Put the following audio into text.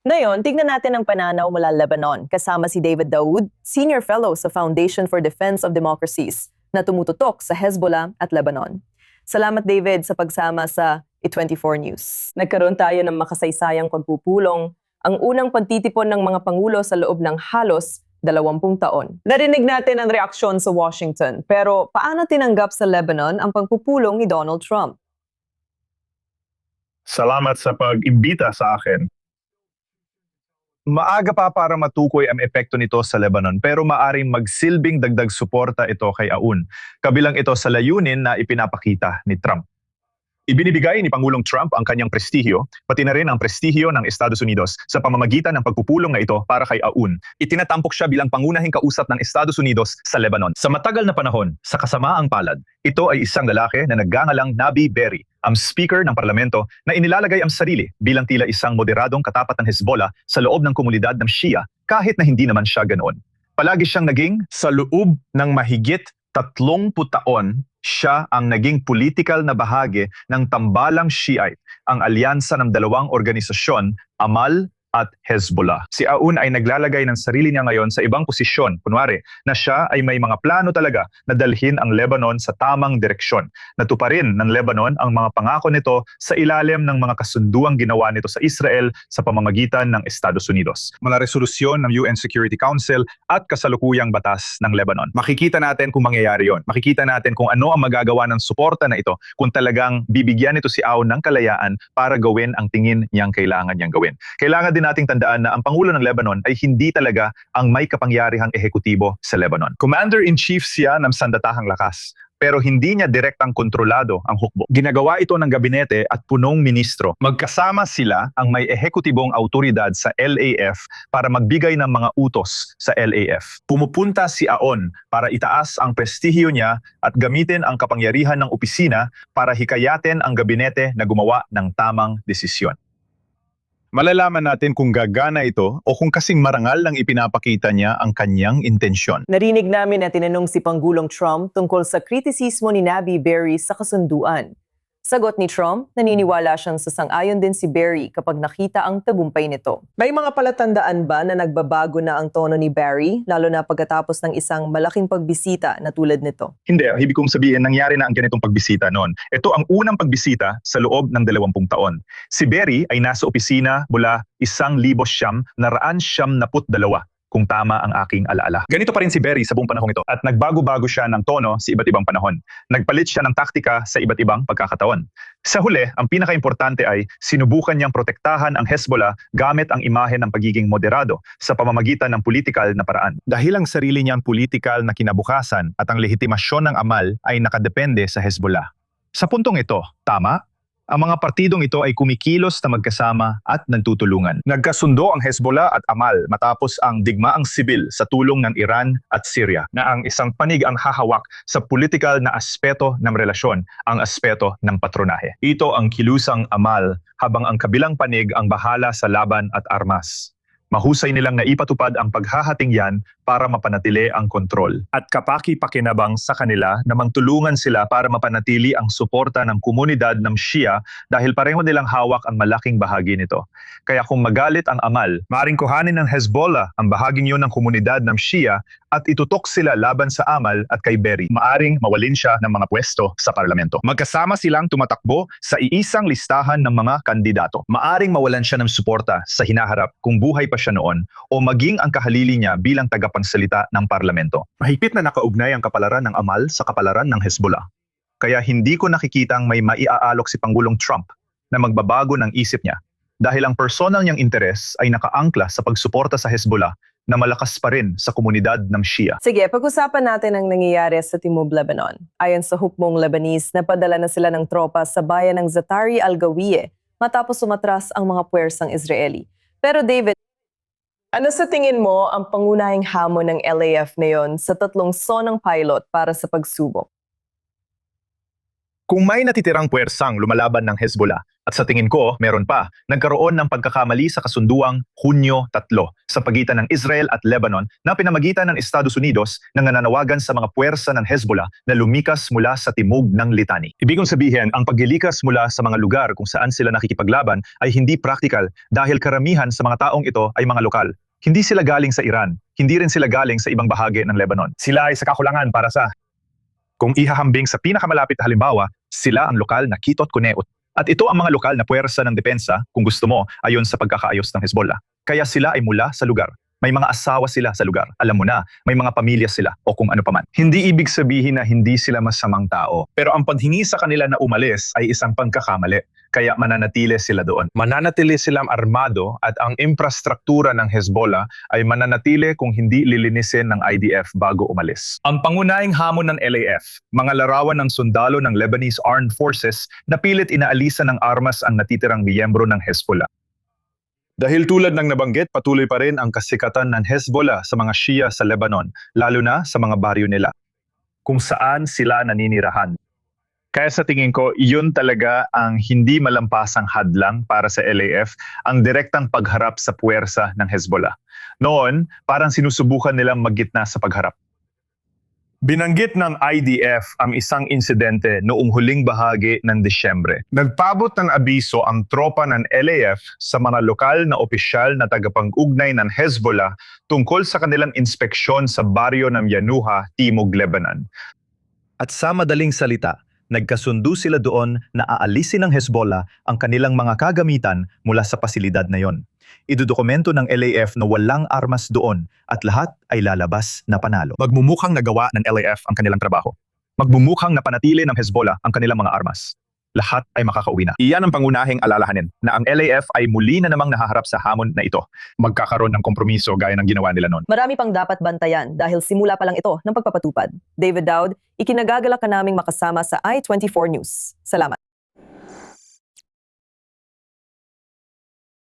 Ngayon, tignan natin ang pananaw mula Lebanon kasama si David Daoud, Senior Fellow sa Foundation for Defense of Democracies na tumututok sa Hezbollah at Lebanon. Salamat David sa pagsama sa E24 News. Nagkaroon tayo ng makasaysayang pagpupulong, ang unang pagtitipon ng mga pangulo sa loob ng halos 20 taon. Narinig natin ang reaksyon sa Washington, pero paano tinanggap sa Lebanon ang pagpupulong ni Donald Trump? Salamat sa pag-imbita sa akin. Maaga pa para matukoy ang epekto nito sa Lebanon pero maaring magsilbing dagdag suporta ito kay Aoun. Kabilang ito sa layunin na ipinapakita ni Trump. Ibinibigay ni Pangulong Trump ang kanyang prestihyo, pati na rin ang prestihyo ng Estados Unidos sa pamamagitan ng pagpupulong na ito para kay Aoun. Itinatampok siya bilang pangunahing kausap ng Estados Unidos sa Lebanon. Sa matagal na panahon, sa kasamaang palad, ito ay isang lalaki na nagngangalang Nabi Berri, ang speaker ng parlamento na inilalagay ang sarili bilang tila isang moderadong katapat ng Hezbollah sa loob ng komunidad ng Shia kahit na hindi naman siya ganoon. Palagi siyang naging sa loob ng mahigit 30 taon, siya ang naging political na bahagi ng tambalang Shiite, ang alyansa ng dalawang organisasyon, Amal at Hezbollah. Si Aoun ay naglalagay ng sarili niya ngayon sa ibang posisyon, kunwari, na siya ay may mga plano talaga na dalhin ang Lebanon sa tamang direksyon. Natuparin ng Lebanon ang mga pangako nito sa ilalim ng mga kasunduang ginawa nito sa Israel sa pamamagitan ng Estados Unidos. Mga resolusyon ng UN Security Council at kasalukuyang batas ng Lebanon. Makikita natin kung mangyayari yon. Makikita natin kung ano ang magagawa ng suporta na ito kung talagang bibigyan ito si Aoun ng kalayaan para gawin ang tingin niyang kailangan niyang gawin. Kailangan din nating tandaan na ang Pangulo ng Lebanon ay hindi talaga ang may kapangyarihang ehekutibo sa Lebanon. Commander-in-Chief siya ng sandatahang lakas, pero hindi niya direktang kontrolado ang hukbo. Ginagawa ito ng gabinete at punong ministro. Magkasama sila ang may ehekutibong autoridad sa LAF para magbigay ng mga utos sa LAF. Pumupunta si Aoun para itaas ang prestihyo niya at gamitin ang kapangyarihan ng opisina para hikayatin ang gabinete na gumawa ng tamang desisyon. Malalaman natin kung gagana ito o kung kasing marangal lang ipinapakita niya ang kanyang intensyon. Narinig namin na tinanong si Pangulong Trump tungkol sa kritisismo ni Nabi Berri sa kasunduan. Sagot ni Trump, naniniwala siyang sasang-ayon din si Berri kapag nakita ang tagumpay nito. May mga palatandaan ba na nagbabago na ang tono ni Berri, lalo na pagkatapos ng isang malaking pagbisita na tulad nito? Hindi, ibig kong sabihin nangyari na ang ganitong pagbisita noon. Ito ang unang pagbisita sa loob ng 20 taon. Si Berri ay nasa opisina mula 1,992 kung tama ang aking alaala. Ganito pa rin si Berri sa buong panahong ito at nagbago-bago siya ng tono sa iba't ibang panahon. Nagpalit siya ng taktika sa iba't ibang pagkakataon. Sa huli, ang pinaka-importante ay sinubukan niyang protektahan ang Hezbollah gamit ang imahe ng pagiging moderado sa pamamagitan ng politikal na paraan. Dahil ang sarili niyang politikal na kinabukasan at ang lehitimasyon ng Amal ay nakadepende sa Hezbollah. Sa puntong ito, tama? Ang mga partidong ito ay kumikilos na magkasama at nagtutulungan. Nagkasundo ang Hezbollah at Amal matapos ang digmaang sibil sa tulong ng Iran at Syria na ang isang panig ang hahawak sa political na aspeto ng relasyon, ang aspeto ng patronahe. Ito ang kilusang Amal habang ang kabilang panig ang bahala sa laban at armas. Mahusay nilang naipatupad ang paghahating yan para mapanatili ang kontrol. At kapaki-pakinabang sa kanila na magtulungan sila para mapanatili ang suporta ng komunidad ng Shia dahil pareho nilang hawak ang malaking bahagi nito. Kaya kung magalit ang Amal, maaaring kuhanin ng Hezbollah ang bahaging yun ng komunidad ng Shia at itutok sila laban sa Amal at kay Berri. Maaring mawalin siya ng mga pwesto sa parlamento. Magkasama silang tumatakbo sa iisang listahan ng mga kandidato. Maaring mawalan siya ng suporta sa hinaharap kung buhay pa siya noon o maging ang kahalili niya bilang tagapagsalita ng parlamento. Mahigpit na nakaugnay ang kapalaran ng Amal sa kapalaran ng Hezbollah. Kaya hindi ko nakikitang may maiaalok si Pangulong Trump na magbabago ng isip niya dahil ang personal niyang interes ay nakaangkla sa pagsuporta sa Hezbollah na malakas pa rin sa komunidad ng Shia. Sige, pag-usapan natin ang nangyayari sa Timog Lebanon. Ayon sa hukbong Lebanese, napadala na sila ng tropa sa bayan ng Zatari al-Gawiye matapos umatras ang mga puwersang Israeli. Pero David, ano sa tingin mo ang pangunahing hamon ng LAF ngayon sa 3 sonang pilot para sa pagsubok? Kung may natitirang puwersang lumalaban ng Hezbollah, at sa tingin ko, meron pa, nagkaroon ng pagkakamali sa kasunduang Hunyo 3 sa pagitan ng Israel at Lebanon na pinamagitan ng Estados Unidos na nananawagan sa mga puwersa ng Hezbollah na lumikas mula sa timog ng litani. Ibig kong sabihin, ang paglilikas mula sa mga lugar kung saan sila nakikipaglaban ay hindi practical dahil karamihan sa mga taong ito ay mga lokal. Hindi sila galing sa Iran, hindi rin sila galing sa ibang bahagi ng Lebanon. Sila ay sa kakulangan para sa kung ihahambing sa pinakamalapit na halimbawa, sila ang lokal na Kitot Kuneut. At ito ang mga lokal na puwersa ng depensa, kung gusto mo, ayon sa pagkakaayos ng Hezbollah. Kaya sila ay mula sa lugar. May mga asawa sila sa lugar. Alam mo na, may mga pamilya sila o kung ano paman. Hindi ibig sabihin na hindi sila masamang tao. Pero ang paghingi sa kanila na umalis ay isang pagkakamali. Kaya mananatili sila doon. Mananatili silang armado at ang infrastruktura ng Hezbollah ay mananatili kung hindi lilinisin ng IDF bago umalis. Ang pangunahing hamon ng LAF, mga larawan ng sundalo ng Lebanese Armed Forces na pilit inaalisan ng armas ang natitirang miyembro ng Hezbollah. Dahil tulad ng nabanggit, patuloy pa rin ang kasikatan ng Hezbollah sa mga Shia sa Lebanon, lalo na sa mga baryo nila, kung saan sila naninirahan. Kaya sa tingin ko, iyon talaga ang hindi malampasang hadlang para sa LAF, ang direktang pagharap sa puwersa ng Hezbollah. Noon, parang sinusubukan nilang maggitna sa pagharap. Binanggit ng IDF ang isang insidente noong huling bahagi ng Disyembre. Nagpabot ng abiso ang tropa ng LAF sa mga lokal na opisyal na tagapag-ugnay ng Hezbollah tungkol sa kanilang inspeksyon sa baryo ng Yanuha, Timog Lebanon. At sa madaling salita, nagkasundo sila doon na aalisin ng Hezbollah ang kanilang mga kagamitan mula sa pasilidad na yon. Idudokumento ng LAF na walang armas doon at lahat ay lalabas na panalo. Magmumukhang nagawa ng LAF ang kanilang trabaho. Magbumukhang napanatili ng Hezbollah ang kanilang mga armas. Lahat ay makakauwi na. Iyan ang pangunahing alalahanin na ang LAF ay muli na namang nahaharap sa hamon na ito. Magkakaroon ng kompromiso gaya ng ginawa nila noon. Marami pang dapat bantayan dahil simula pa lang ito ng pagpapatupad. David Daud, ikinagagalak ka naming makasama sa I-24 News. Salamat.